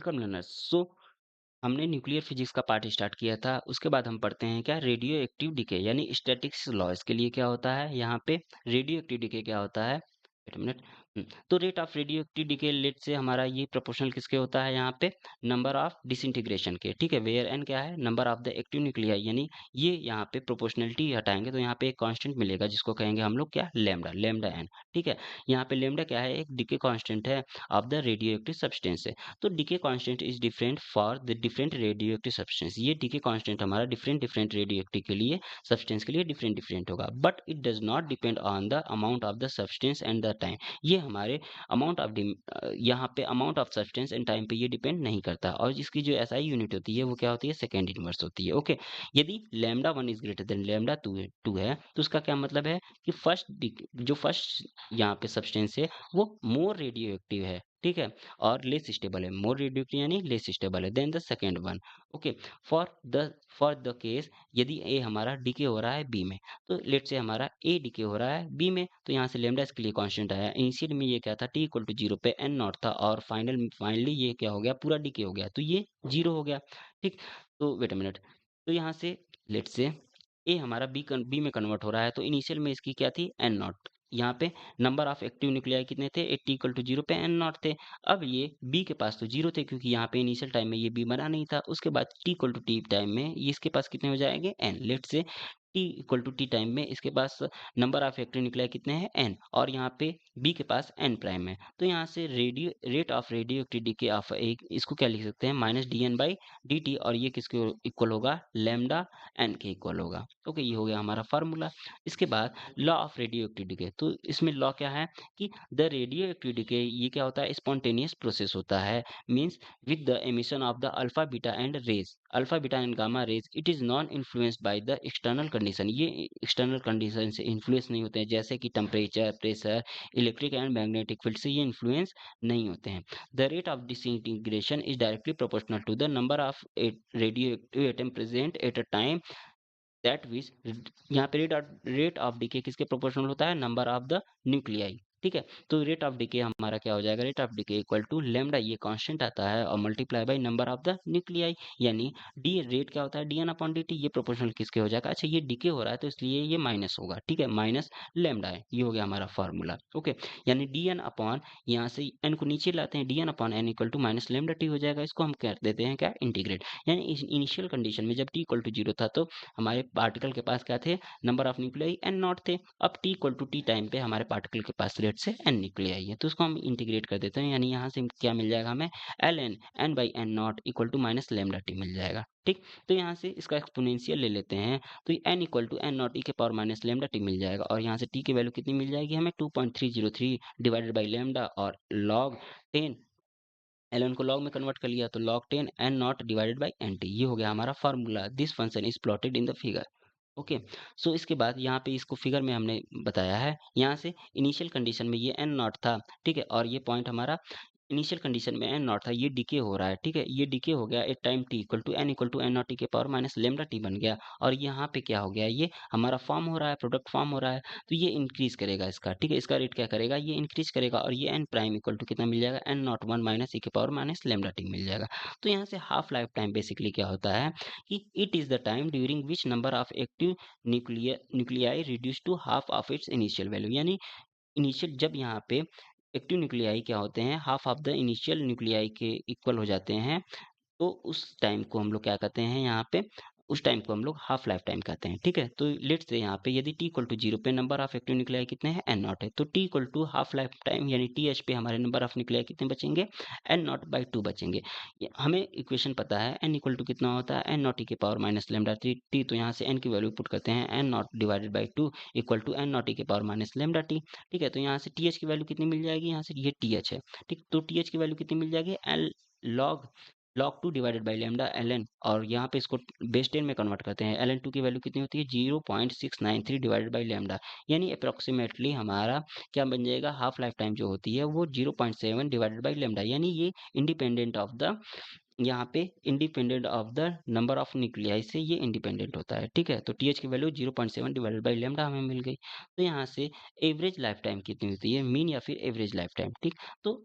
Welcome learners. हमने nuclear physics का part start किया था। उसके बाद हम पढ़ते हैं क्या, रेडियो एक्टिव डिके यानी स्टैटिक्स लॉ। इसके लिए क्या होता है, यहाँ पे रेडियो एक्टिव डिके क्या होता है। Wait a minute. तो rate of radioactive decay let say हमारा ये प्रोपोर्शनल किसके होता है, यहाँ पे नंबर ऑफ डिसइंटीग्रेशन के। ठीक है, वेयर एन क्या है, number of the active nuclei, यानी ये यहाँ पे प्रोपोर्शनलिटी हटाएंगे तो यहाँ पे एक कांस्टेंट मिलेगा जिसको कहेंगे हम लोग क्या, लेमडा, लेमडा एन। ठीक है, यहाँ पे लेमडा क्या है, एक डिके कांस्टेंट है of the radio active substance है। तो decay constant is different for the different radio active substance. ये डीके कांस्टेंट हमारा डिफरेंट डिफरेंट रेडियो एक्टिव के लिए, सब्सटेंस के लिए डिफरेंट डिफरेंट होगा, but it does not depend on the amount of the substance and the time. ये हमारे amount of, यहाँ पे amount of substance and time पे ये डिपेंड नहीं करता। और इसकी जो एसआई यूनिट होती है वो क्या होती है, सेकेंड इनवर्स होती है। ओके, यदि lambda one is greater than lambda two है तो उसका क्या मतलब है कि जो फर्स्ट यहाँ पे सब्सटेंस है वो मोर रेडियो एक्टिव है। ठीक है, और लेस स्टेबल है, मोर रेडियोक्टिव यानी लेस स्टेबल है than the second one. Okay, for the case यदि ए हमारा डीके हो रहा है बी में, तो लेट से हमारा ए डीके हो रहा है बी में, तो यहाँ से लेमडा इसके लिए कांस्टेंट आया। इनिशियल में ये क्या था, टी इक्वल टू जीरो पे एन नॉट था, और फाइनली ये क्या हो गया, पूरा डीके हो गया, तो ये जीरो हो गया। ठीक, तो वेट अ मिनट, तो यहाँ से लेट से ए हमारा बी में कन्वर्ट हो रहा है, तो इनिशियल में इसकी क्या थी, एन नॉट। यहाँ पे नंबर ऑफ एक्टिव न्यूक्लियाई कितने थे, 80 इक्वल टू जीरो पे एन नॉट थे। अब ये बी के पास तो जीरो थे क्योंकि यहाँ पे इनिशियल टाइम में ये बी बना नहीं था। उसके बाद T equal to T time में ये इसके पास कितने हो जाएंगे, N. Let say T equal to T time में इसके पास नंबर ऑफ एक्टिव न्यूक्लियाई कितने हैं, एन, और यहाँ पे बी के पास एन प्राइम है। तो यहाँ से rate of radioactive decay of एक, इसको क्या लिख सकते हैं, minus D N by D T, और ये किसके इक्वल होगा, लेमडा एन के इक्वल होगा। ओके, ये हो गया हमारा फार्मूला। इसके बाद law of radioactive decay, तो इसमें लॉ क्या है कि द रेडियो एक्टिव डिके ये क्या होता है, स्पॉन्टेनियस प्रोसेस होता है। Means with the emission of the alpha beta and rays, alpha beta and gamma rays, it is non influenced by the external condition. ये एक्सटर्नल कंडीशन से influence नहीं होते हैं, जैसे कि temperature, pressure, electric and magnetic field से ये influence नहीं होते हैं। The rate of disintegration is directly proportional to the number of radioactive atom present at a time that which, यहाँ पे रेट ऑफ डीके किसके प्रोपोर्शनल होता है, नंबर ऑफ द न्यूक्लियाई। ठीक है, तो रेट ऑफ डीके हमारा क्या हो जाएगा, rate of decay equal to lambda, ये कांस्टेंट आता है, और multiply by number of the nuclei, यानी डी रेट क्या होता है, D N upon D T, ये प्रोपोर्शनल किसके हो जाएगा, अच्छा ये डीके हो रहा है तो इसलिए ये माइनस होगा। ठीक है, माइनस लेमडा है, ये हो गया हमारा फार्मूला। ओके, यानी डी एन अपॉन, यहाँ से एन को नीचे लाते हैं, D N upon N equal to minus lambda T हो जाएगा। इसको हम कर देते हैं क्या, इंटीग्रेट। यानी इनिशियल कंडीशन में जब टी इक्वल टू जीरो था तो हमारे पार्टिकल के पास क्या थे, number of nuclei N naught थे। अब T equal to T time पे हमारे पार्टिकल के पास रेट से एन न्यूक्लियाई है, तो उसको हम इंटीग्रेट कर देते हैं, यानी यहाँ से क्या मिल जाएगा हमें, L N N by N not equal to minus lambda T मिल जाएगा। ठीक, तो यहाँ से इसका एक्सपोनेंशियल ले लेते हैं, तो N equal to N not E के पावर माइनस लेमडा टी मिल जाएगा, और यहाँ से टी की वैल्यू कितनी मिल जाएगी हमें, 2.303 डिवाइडेड बाई लेमडा, और लॉग 10, ln को log में कन्वर्ट कर लिया तो log 10 n नॉट डिवाइडेड बाई एन टी, ये हो गया हमारा formula. This function is plotted in the figure. Okay, so इसके बाद यहाँ पे इसको फिगर में हमने बताया है, यहाँ से इनिशियल कंडीशन में ये एन नॉट था। ठीक है, और ये पॉइंट हमारा इनिशियल कंडीशन में एन नॉट था, ये डीके हो रहा है। ठीक है, ये डीके हो गया at time T equal to N not T के पावर माइनस लेमडा टी बन गया, और यहाँ पे क्या हो गया, ये हमारा फॉर्म हो रहा है, प्रोडक्ट फॉर्म हो रहा है, तो ये इंक्रीज करेगा इसका। ठीक है, इसका रेट क्या करेगा, ये इंक्रीज करेगा, और ये एन प्राइम इक्वल टू कितना मिल जाएगा, एन नॉट वन माइनस ई के पावर माइनस लेमडा टी मिल जाएगा। तो यहाँ से हाफ लाइफ टाइम बेसिकली क्या होता है कि it is the time during which number of active nuclei reduce to half of its initial value, यानी इनिशियल जब यहाँ पे एक्टिव न्यूक्लियाई क्या होते हैं, half of the initial nuclei के इक्वल हो जाते हैं, तो उस टाइम को हम लोग क्या कहते हैं, यहाँ पे उस टाइम को हम लोग हाफ लाइफ टाइम कहते हैं। ठीक है, तो लेट्स से यहाँ पे यदि टी इक्वल टू जीरो पे नंबर ऑफ एक्टिव न्यूक्लियाई कितने हैं, एन नॉट है, तो T equal to half life time यानी टी एच पे हमारे नंबर ऑफ न्यूक्लियाई कितने बचेंगे, एन नॉट बाई टू बचेंगे। हमें इक्वेशन पता है एन इक्वल टू कितना होता है, एन नॉट टी के पावर माइनस लेमडा टी, तो यहाँ से एन की वैल्यू पुट करते हैं, N not divided by two equal to N not T के पावर माइनस लेमडा टी। ठीक है, तो यहाँ से टी एच की वैल्यू कितनी मिल जाएगी, यहाँ से ये टी एच है। ठीक, तो टी एच की वैल्यू कितनी मिल जाएगी, L log log two divided by lambda L N, और यहाँ पे इसको बेस 10 में कन्वर्ट करते हैं, एल एन टू की वैल्यू कितनी होती है, 0.693 डिवाइडेड बाई लेमडा, यानी अप्रोक्सीमेटली हमारा क्या बन जाएगा, हाफ लाइफ टाइम जो होती है वो 0.7 डिवाइडेड बाई लेमडा, यानी ये इंडिपेंडेंट ऑफ द, यहाँ पे independent of the number of nuclei से ये इंडिपेंडेंट होता है। ठीक है, तो टी एच की वैल्यू 0.7 डिवाइडेड बाई लेमडा हमें मिल गई। तो यहाँ से एवरेज लाइफ टाइम कितनी होती है, मीन या फिर एवरेज लाइफ टाइम। ठीक, तो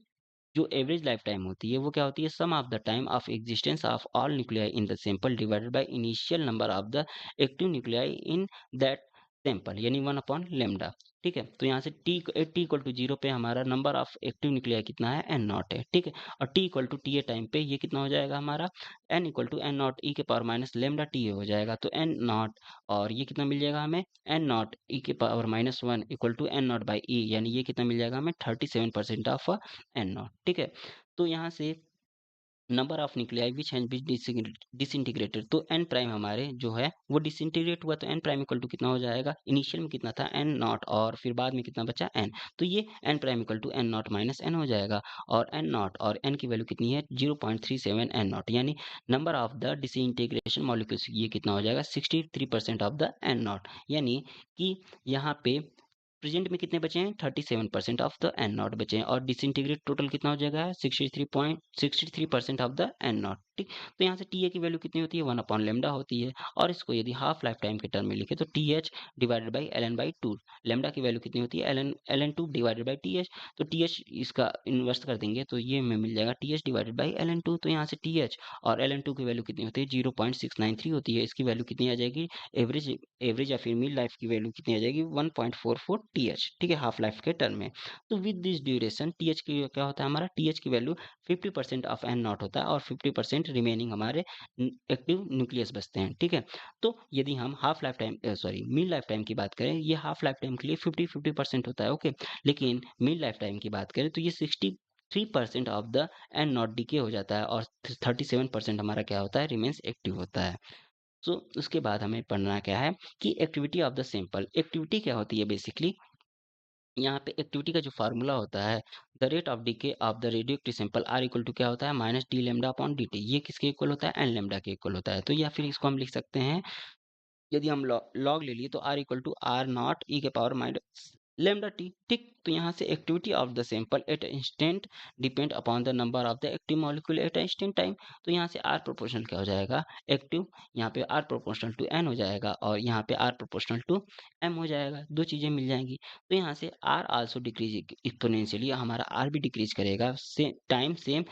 जो एवरेज लाइफ टाइम होती है वो क्या होती है, sum of the time of existence of all nuclei in the sample divided by initial number of the active nuclei in that sample, यानी 1/लैम्डा। ठीक है, तो यहाँ से टी इक्वल टू 0 पे हमारा नंबर ऑफ एक्टिव न्यूक्लियाई कितना है, एन नॉट है। ठीक है, और T equal to T A time पे ये कितना हो जाएगा हमारा, N equal to N not E के पावर माइनस लैम्डा टी हो जाएगा। तो एन नॉट और ये कितना मिल जाएगा हमें, एन नॉट ई के power -1 equal to N not by E, यानी ये कितना मिल जाएगा हमें 37% ऑफ एन नॉट। ठीक है, तो यहाँ से number of nuclei which has been disintegrated, तो एन प्राइम हमारे जो है वो डिसइंटीग्रेट हुआ, तो एन प्राइम इक्वल टू कितना हो जाएगा, इनिशियल में कितना था एन नॉट और फिर बाद में कितना बचा एन, तो ये N prime equal to N not minus N हो जाएगा। और एन नॉट और एन की वैल्यू कितनी है, 0.37 एन नॉट, यानी number of the disintegration molecules ये कितना हो जाएगा, 63% ऑफ द एन नॉट, यानी कि यहाँ पे प्रेजेंट में कितने बचे हैं, 37% ऑफ द एन नॉट बचे हैं, और डिसइंटीग्रेट टोटल कितना हो जाएगा, 63% ऑफ द एन नॉट। ठीक, तो यहाँ से टी ए की वैल्यू कितनी होती है, 1/लैम्डा होती है, और इसको यदि हाफ लाइफ टाइम के टर्म में लिखे तो T H divided by L N by two, lambda की वैल्यू कितनी होती है, L N two divided by T H, तो टी एच इसका इन्वर्स कर देंगे तो ये हमें मिल जाएगा T H divided by L N two, तो यहाँ से टी एच और एल एन टू की वैल्यू कितनी होती है, 0.693 होती है, इसकी वैल्यू कितनी आ जाएगी, एवरेज एवरेज या फिर मिड लाइफ की वैल्यू कितनी आ जाएगी, 1.44 टीएच। ठीक है, हाफ लाइफ के टर्म में। तो विद दिस ड्यूरेशन टीएच की क्या होता है हमारा, टीएच की वैल्यू 50% ऑफ एन नॉट होता है और 50% रिमेनिंग हमारे एक्टिव न्यूक्लियस बचते हैं। ठीक है, तो यदि हम half life time sorry mid life time की बात करें, ये हाफ लाइफ टाइम के लिए 50-50% होता है। ओके, लेकिन मिड लाइफ टाइम की बात करें तो ये 63% of the N not decay हो जाता है और 37% हमारा क्या होता है, रिमेन्स एक्टिव होता है। सो उसके बाद हमें पढ़ना क्या है कि activity of the sample, activity क्या होती है बेसिकली, यहाँ पे एक्टिविटी का जो फार्मूला होता है, the rate of decay of the radioactive sample R equal to क्या होता है, minus D lambda upon D T, ये किसके इक्वल होता है, एन लेमडा के इक्वल होता है। तो या फिर इसको हम लिख सकते हैं, यदि हम लॉग ले लिए तो R equal to R not E के पावर माइनस लेमडा टी। ठीक, तो यहाँ से activity of the sample at instant depend upon the number of the active molecule at instant time, तो यहाँ से आर प्रोपोर्शनल क्या हो जाएगा, एक्टिव, यहाँ पे आर प्रोपोर्शनल टू एन हो जाएगा और यहाँ पे आर प्रोपोर्शनल टू एम हो जाएगा, दो चीजें मिल जाएंगी। तो यहाँ से आर आल्सो डिक्रीज एक्सपोनेंशियली, हमारा आर भी डिक्रीज करेगा time same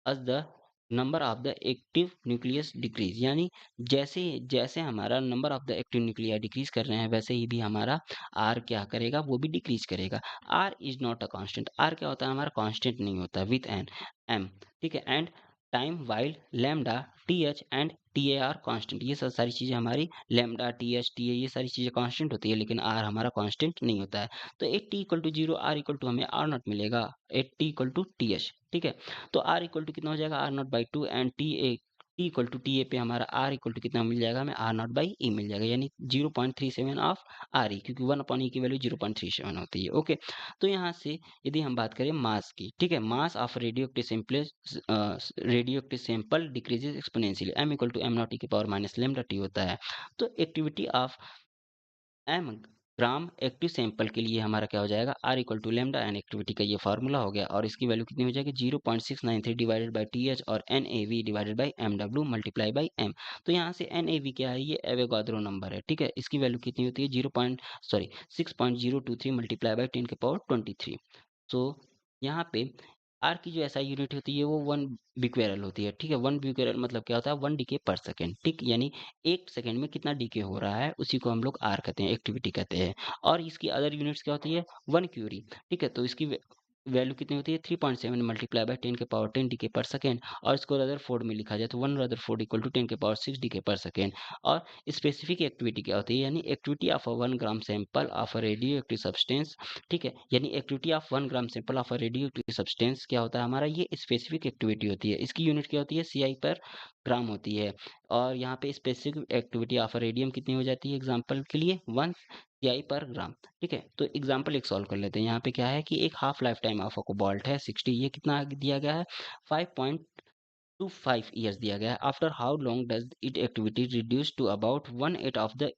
as the number of the active nucleus decrease, यानी जैसे जैसे हमारा number of the active nuclei decrease कर रहे हैं वैसे ही भी हमारा आर क्या करेगा, वो भी डिक्रीज करेगा। R is not a constant, R क्या होता है हमारा, कांस्टेंट नहीं होता, विथ एन एम। ठीक है, and time while lambda T H and T A are constant, ये सब सारी चीजें हमारी lambda T H T A ये सारी चीजें कांस्टेंट होती है, लेकिन आर हमारा कांस्टेंट नहीं होता है। तो at T equal to zero, R equal to हमें आर नॉट मिलेगा, at T equal to T H. ठीक है, तो आर इक्वल टू कितना हो जाएगा, R not by two, and T equal to T A पे हमारा आर इक्वल टू कितना मिल जाएगा, हमें आर नॉट बाई ई मिल जाएगा, यानी 0.37 ऑफ आर ई, क्योंकि 1/e की वैल्यू 0.37 होती है। ओके, तो यहाँ से यदि हम बात करें मास की, ठीक है, mass of radioactive sample decreases exponentially, M equal to M not E की पावर माइनस लेमडा टी होता है। तो activity of M gram active sample के लिए हमारा क्या हो जाएगा, R equal to lambda N, activity का ये फार्मूला हो गया, और इसकी वैल्यू कितनी हो जाएगी, 0.693 डिवाइडेड बाई टी एच और N A V divided by M W multiply by M. तो यहाँ से एन ए वी क्या है, ये एवोगाद्रो नंबर है। ठीक है, इसकी वैल्यू कितनी होती है, 6.023 मल्टीप्लाई बाई 10 के पावर 23। तो यहाँ पे आर की जो एसआई यूनिट होती है वो 1 बिक्वेरल होती है। ठीक है, 1 बिक्वेरल मतलब क्या होता है, 1 डीके पर सेकेंड। ठीक, यानी 1 सेकेंड में कितना डीके हो रहा है उसी को हम लोग आर कहते हैं, एक्टिविटी कहते हैं। और इसकी अदर यूनिट्स क्या होती है, 1 क्यूरी। ठीक है, तो इसकी वैल्यू कितनी होती है, 3.7 मल्टीप्लाई बाई 10 के पावर 10 डीके पर सेकेंड। और इसको रदरफोर्ड में लिखा जाए तो 1 रदरफोर्ड इक्वल टू 10 के पावर 6 डीके पर सेकेंड। और स्पेसिफिक एक्टिविटी क्या होती है, यानी activity of a 1 gram sample of a radio active substance. ठीक है, यानी activity of 1 gram sample of a radio active substance क्या होता है हमारा, ये स्पेसिफिक एक्टिविटी होती है। इसकी यूनिट क्या होती है, सीआई पर ग्राम होती है। और यहाँ पे specific activity of a radium कितनी हो जाती है, एग्जाम्पल के लिए 1 सीआई पर ग्राम। ठीक है, तो एग्जाम्पल एक सॉल्व कर लेते हैं। यहाँ पे क्या है कि एक half life time of a cobalt है 60, ये कितना दिया गया है, 5.25 ईयर्स दिया गया है। After how long does it activity reduce to about 1/8 of the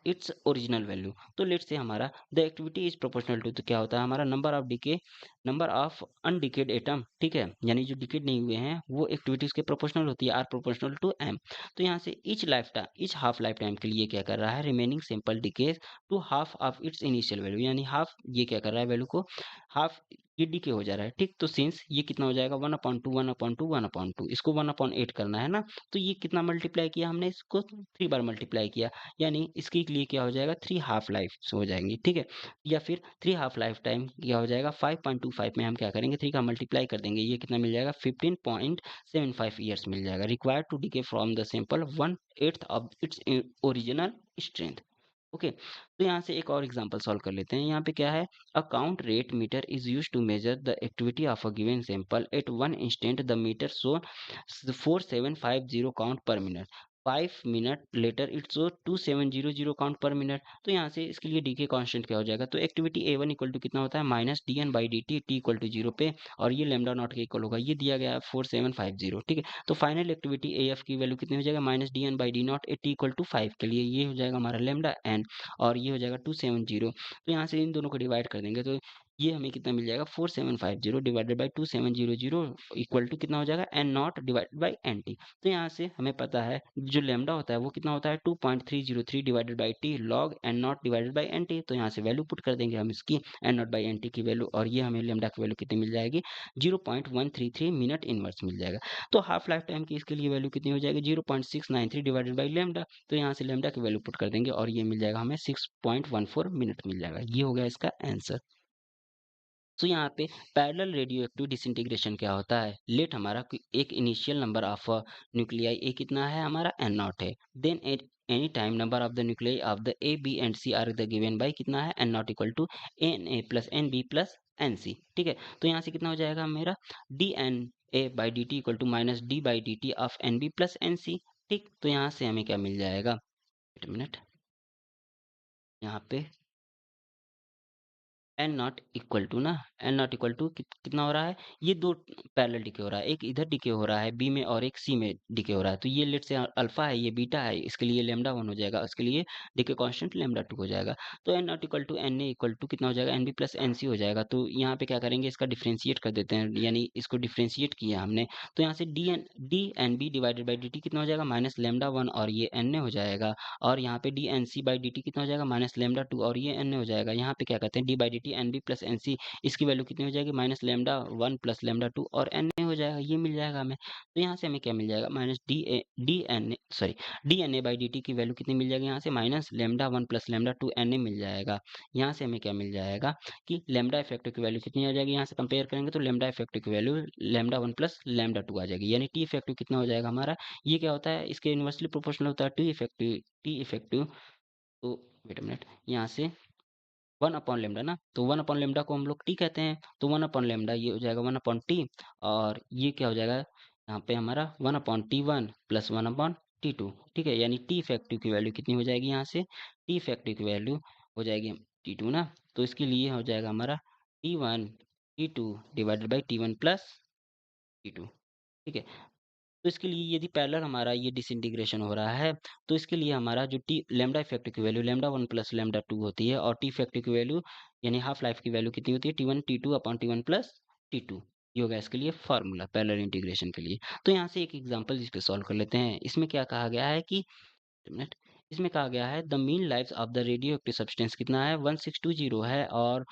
its original value. तो लेट्स से हमारा the activity is proportional to, तो क्या होता है हमारा number of decay number of undecayed atom, ठीक है, यानी जो डिकेड नहीं हुए हैं वो एक्टिविटीज के प्रोपोर्शनल होती है, आर प्रोपोर्शनल टू एम। तो यहाँ से ईच हाफ लाइफ टाइम के लिए क्या कर रहा है, remaining sample decays to half of its initial value, यानी हाफ ये क्या कर रहा है, वैल्यू को हाफ ये डीके हो जा रहा है, ठीक। तो सिंस ये कितना हो जाएगा, 1/2 1/2 1/2, इसको 1/8 करना है ना, तो ये कितना मल्टीप्लाई किया हमने, इसको 3 बार मल्टीप्लाई किया, यानी इसके लिए क्या हो जाएगा, 3 हाफ लाइफ हो जाएंगी, ठीक है। या फिर 3 हाफ लाइफ टाइम क्या हो जाएगा, 5.25 में हम क्या करेंगे, 3 का मल्टीप्लाई कर देंगे, ये कितना मिल जाएगा, 15.75 ईयर्स मिल जाएगा, required to decay from the sample 1/8 of its original strength. Okay, तो यहाँ से एक और एग्जांपल सॉल्व कर लेते हैं। यहाँ पे क्या है, a count rate meter is use to measure the activity of a given sample at one instant, the meter show 4750 count per minute, 5 minute later it show 2700 count per minute. तो यहाँ से इसके लिए डी के constant क्या हो जाएगा, तो activity A one equal to कितना होता है, minus D N by D T, T equal to zero पे, और ये लेमडा नॉट के इक्वल होगा, ये दिया गया है 4750, ठीक है। तो फाइनल एक्टिविटी ए एफ की वैल्यू कितनी हो जाएगा, minus D N by D not A T equal to 5 के लिए ये हो जाएगा हमारा लेमडा एन, और ये हो जाएगा 270। तो यहाँ से इन दोनों को डिवाइड कर देंगे, तो ये हमें कितना मिल जाएगा, 4750 डिवाइडेड बाई 2700 इक्वल टू कितना हो जाएगा, N not divided by N T. तो यहाँ से हमें पता है जो लेमडा होता है वो कितना होता है, 2.303 divided by T log N not divided by N T. तो यहाँ से वैल्यू पुट कर देंगे हम इसकी, N not by N T की वैल्यू, और ये हमें लेमडा की वैल्यू कितनी मिल जाएगी, 0.133 मिनट इनवर्स मिल जाएगा। तो हाफ लाइफ टाइम की इसके लिए वैल्यू कितनी हो जाएगी, 0.693 डिवाइडेड बाई लेमडा। तो यहाँ से लेमडा की वैल्यू पुट कर देंगे, और ये मिल जाएगा हमें 6.14 मिनट मिल जाएगा। ये हो गया इसका आंसर। तो यहाँ पे पैरेलल रेडियो एक्टिव डिसइंटीग्रेशन क्या होता है, लेट हमारा एक initial number of nuclei A कितना है, हमारा एन नॉट है, then at any time number of the nuclei of the A B and C are the given by कितना है, N not equal to N A plus N B plus N C, ठीक है। तो यहाँ से कितना हो जाएगा मेरा, D N A by D T equal to minus D by D T of N B plus N C, ठीक। तो यहाँ से हमें क्या मिल जाएगा, एक मिनट, यहाँ पे एन नॉट इक्वल टू ना, एन नॉट इक्वल टू कितना हो रहा है, ये दो पैरेलल डिके हो रहा है, एक इधर डिके हो रहा है बी में और एक सी में डिके हो रहा है। तो ये लेट से अल्फा है, ये बीटा है, इसके लिए लेमडा वन हो जाएगा, इसके लिए डिके कांस्टेंट लेमडा टू हो जाएगा। तो N not equal to N A equal to कितना हो जाएगा, N B plus N C हो जाएगा। तो यहाँ पे क्या करेंगे, इसका डिफ्रेंशिएट कर देते हैं, यानी इसको डिफ्रेंशिएट किया हमने। तो यहाँ से D N B divided by D T कितना हो जाएगा, माइनस लेमडा वन, और ये एन ए हो जाएगा। और यहाँ पे D N C by D T कितना हो जाएगा, माइनस लेमडा टू, और ये एन ए हो जाएगा। यहाँ पे क्या कहते हैं, D by D T N B plus N C, इसकी वैल्यू कितनी हो जाएगी, minus lambda one plus lambda two, और एन ए हो जाएगा, ये मिल जाएगा हमें। तो यहाँ से हमें क्या मिल जाएगा, minus D N A by D T की वैल्यू कितनी मिल जाएगी, यहाँ से minus lambda one plus lambda two N A मिल जाएगा। यहाँ से हमें क्या मिल जाएगा कि लेमडा इफेक्टिव की वैल्यू कितनी आ जाएगी, यहाँ से कंपेयर करेंगे तो लेमडा इफेक्टिव की value lambda one plus lambda two आ जाएगी, यानी टी इफेक्टिव कितना हो जाएगा हमारा, ये क्या होता है, इसके इन्वर्सली प्रोपोर्शनल होता है टी इफेक्टिव। तो वेट अ मिनट, यहाँ से 1/λ ना, तो 1/λ को हम लोग टी कहते हैं, तो 1/λ ये हो जाएगा 1/टी, और ये क्या हो जाएगा, यहाँ पे हमारा 1/T1 प्लस 1/T2, ठीक है। यानी टी इफेक्टिव की वैल्यू कितनी हो जाएगी, यहाँ से टी इफेक्टिव की वैल्यू हो जाएगी T2 ना, तो इसके लिए हो जाएगा हमारा T1 T2 divided by T1 plus T2, ठीक है। तो इसके लिए यदि पैरेलल हमारा ये डिसइंटीग्रेशन हो रहा है, तो इसके लिए हमारा जो टी लैम्डा इफेक्टिव की value lambda one plus lambda two होती है, और टी इफेक्टिव की वैल्यू यानी हाफ लाइफ की वैल्यू कितनी होती है, T1 T2 upon T1 plus T2। ये होगा इसके लिए फार्मूला पैरेलल इंटीग्रेशन के लिए। तो यहाँ से एक एग्जांपल जिस पे सॉल्व कर लेते हैं। इसमें क्या कहा गया है कि मिनट, इसमें कहा गया है the mean life of the radio active substance कितना है, 1620 है, और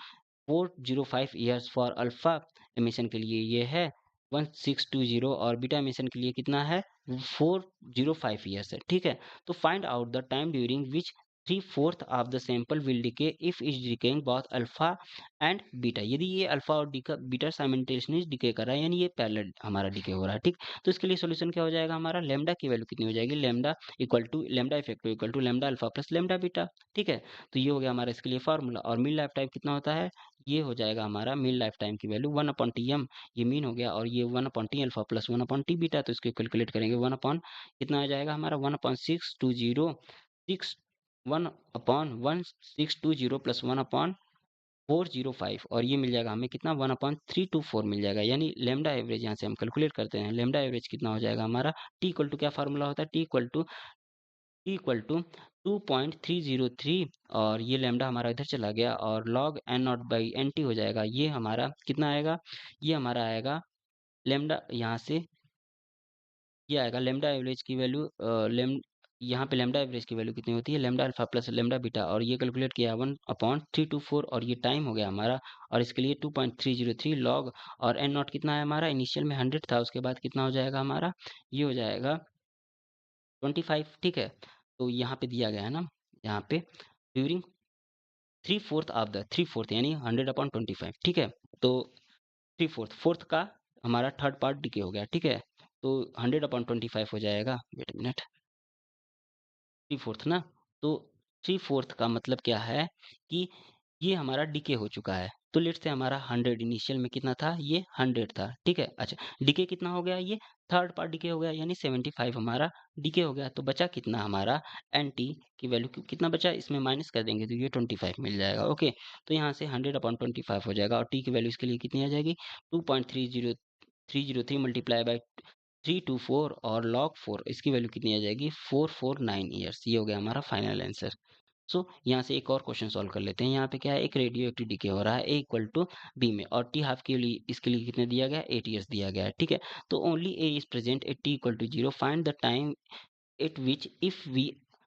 405 ईयर्स फॉर अल्फा एमिशन के लिए ये है 1620, और बीटा एमिशन के लिए कितना है, 405 ईयर्स है, ठीक है। तो find out the time during which 3/4 of the sample will decay if is decaying both alpha and beta, यदि ये अल्फा और बीटा साइमल्टेनियसली डिके कर रहा है, यानी ये पैरेलल हमारा डिके हो रहा है, ठीक। तो इसके लिए सॉल्यूशन क्या हो जाएगा, हमारा लेमडा की वैल्यू कितनी हो जाएगी, lambda equal to lambda effective equal to lambda alpha plus lambda beta, ठीक है। तो ये हो गया हमारा इसके लिए फार्मूला। और मीन लाइफ टाइम कितना होता है, ये हो जाएगा हमारा मीन लाइफ टाइम की वैल्यू 1/Tm, ये मीन हो गया, और ये 1/T alpha plus 1/T beta, तो इसको कैलकुलेट करेंगे 1 अपॉन कितना आ जाएगा हमारा 1/1620 प्लस 1/405, और ये मिल जाएगा हमें कितना 1/324 मिल जाएगा। यानी लेमडा एवरेज यहाँ से हम कैलकुलेट करते हैं, लेमडा एवरेज कितना हो जाएगा हमारा, टी इक्वल टू क्या फार्मूला होता है, T equal to T equal to 2.303 और ये लैम्डा हमारा इधर चला गया और log N not by N T हो जाएगा। ये हमारा कितना आएगा? ये हमारा आएगा लैम्डा यहाँ से ये आएगा लैम्डा एवरेज की वैल्यू यहाँ पे लैम्डा एवरेज की वैल्यू कितनी होती है? Lambda alpha plus lambda beta और ये कैलकुलेट किया 1/324 और ये टाइम हो गया हमारा और इसके लिए 2.303 लॉग और एन नॉट कितना है हमारा? इनिशियल में 100 था, उसके बाद कितना हो जाएगा हमारा? ये हो जाएगा 25। ठीक है, तो यहाँ पे दिया गया है ना, यहाँ पे ड्यूरिंग थ्री फोर्थ यानी 100/25। ठीक है, तो थ्री फोर्थ फोर्थ का हमारा थर्ड पार्ट डिके हो गया। ठीक है, तो 100/25 हो जाएगा। वेट मिनट, थ्री फोर्थ ना, तो थ्री फोर्थ का मतलब क्या है कि ये हमारा डिके हो चुका है। तो लेट से हमारा 100 इनिशियल में कितना था? ये 100 था। ठीक है, अच्छा डिके कितना हो गया? ये थर्ड पार्ट डिके हो गया यानी 75 हमारा डिके हो गया। तो बचा कितना हमारा? एन टी की वैल्यू कितना बचा? इसमें माइनस कर देंगे तो ये 25 मिल जाएगा। ओके, तो यहाँ से 100/25 हो जाएगा और टी की वैल्यू इसके लिए कितनी आ जाएगी? 2.303 मल्टीप्लाई बाई 324 और log 4 इसकी वैल्यू कितनी आ जाएगी? 449 ईयर्स। ये हो गया हमारा फाइनल आंसर। सो यहाँ से एक और क्वेश्चन सॉल्व कर लेते हैं। यहाँ पे क्या है? एक रेडियो एक्टिव डिके हो रहा है ए इक्वल टू बी में और टी हाफ के लिए इसके लिए कितने दिया गया है? 8 ईयर्स दिया गया है। ठीक है, तो only A is present at T equal to 0, find the time at which if we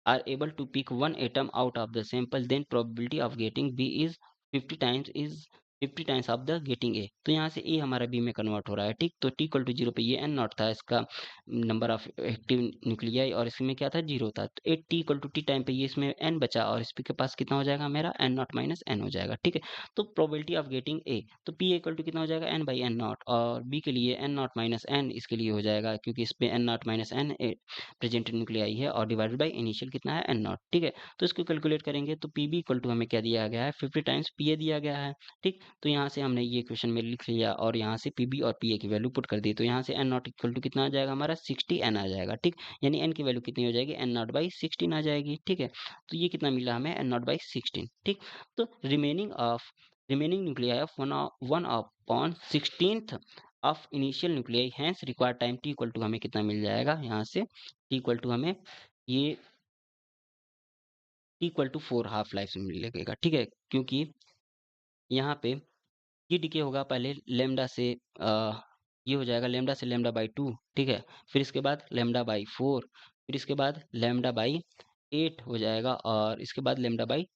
are able to pick one atom out of the sample then probability of getting B is 50 times of the getting A। तो यहाँ से A हमारा B में convert हो रहा है। ठीक, तो T इक्वल टू 0 पे ये N नॉट था इसका नंबर ऑफ एक्टिव न्यूक्लियाई और इसमें क्या था? 0 था। तो 8 T equal to T time पे ये इसमें N बचा और इस के पास कितना हो जाएगा मेरा? N नॉट माइनस N हो जाएगा। ठीक है, तो प्रोबेबिलिटी ऑफ गेटिंग A, तो P इक्वल टू कितना हो जाएगा? N बाई N नॉट और B के लिए N नॉट माइनस N इसके लिए हो जाएगा क्योंकि इस पे N not minus N present nuclei है और डिवाइडेड बाय इनिशियल कितना है? N not. ठीक है, तो इसको कैलकुलेट करेंगे तो पी बी इक्वल टू हमें क्या दिया गया है? 50 टाइम्स पी ए दिया गया है। ठीक, तो यहाँ से हमने ये क्वेश्चन में लिख लिया और यहाँ से पी बी और पी ए की वैल्यू पुट कर दी। तो यहाँ से एन नॉट इक्वल टू कितना आ जाएगा हमारा? 60 एन आ जाएगा। ठीक, यानी एन की वैल्यू कितनी हो जाएगी? एन नॉट बाई 16 आ जाएगी। ठीक है, तो ये कितना मिला हमें? N not by 16। ठीक, तो remaining nuclei of one upon 16th of initial nuclei hence required time T equal to हमें कितना मिल जाएगा? यहाँ से टी इक्वल टू हमें ये T equal to 4 half life में लगेगा। ठीक है, क्योंकि यहाँ पे ये डिके होगा पहले लेमडा से ये हो जाएगा लेमडा से लेमडा बाई 2। ठीक है, फिर इसके बाद लेमडा बाई 4, फिर इसके बाद लेमडा बाई 8 हो जाएगा और इसके बाद लेमडा बाई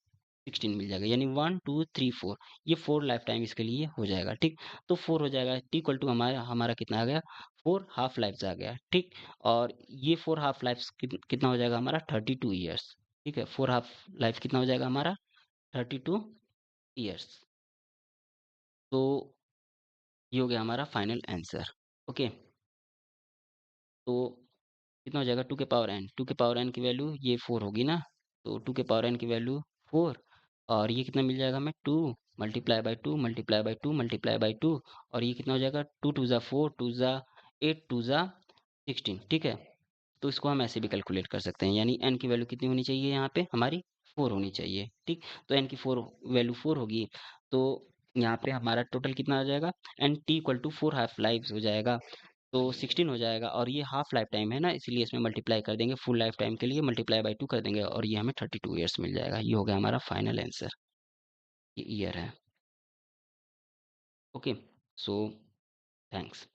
16 मिल जाएगा यानी 1 2 3 4। ये 4 लाइफ टाइम इसके लिए हो जाएगा। ठीक, तो 4 हो जाएगा टी इक्वल टू हमारा हमारा कितना आ गया? 4 हाफ लाइफ आ गया। ठीक, और ये 4 हाफ लाइफ कितना हो जाएगा हमारा? 32 ईयर्स। ठीक है, 4 हाफ लाइफ कितना हो जाएगा हमारा? 32 ईयर्स। तो ये हो गया हमारा फाइनल आंसर। ओके, तो कितना हो जाएगा? 2 के पावर n, 2 के पावर n की वैल्यू ये 4 होगी ना, तो 2 के पावर n की वैल्यू 4 और ये कितना मिल जाएगा हमें? 2 multiply by 2 multiply by 2 multiply by 2 और ये कितना हो जाएगा? 2 2 ज़ा 4 2 ज़ा 8 2 ज़ा 16। ठीक है, तो इसको हम ऐसे भी कैलकुलेट कर सकते हैं यानी n की वैल्यू कितनी होनी चाहिए यहाँ पे? हमारी 4 होनी चाहिए। ठीक, तो n की 4 वैल्यू 4 होगी तो यहाँ पे हमारा टोटल कितना आ जाएगा? N T equal to 4 half life हो जाएगा तो 16 हो जाएगा और ये हाफ लाइफ टाइम है ना, इसलिए इसमें मल्टीप्लाई कर देंगे। फुल लाइफ टाइम के लिए मल्टीप्लाई बाई 2 कर देंगे और ये हमें 32 ईयर्स मिल जाएगा। ये हो गया हमारा फाइनल आंसर, ये ईयर है। Okay, so thanks.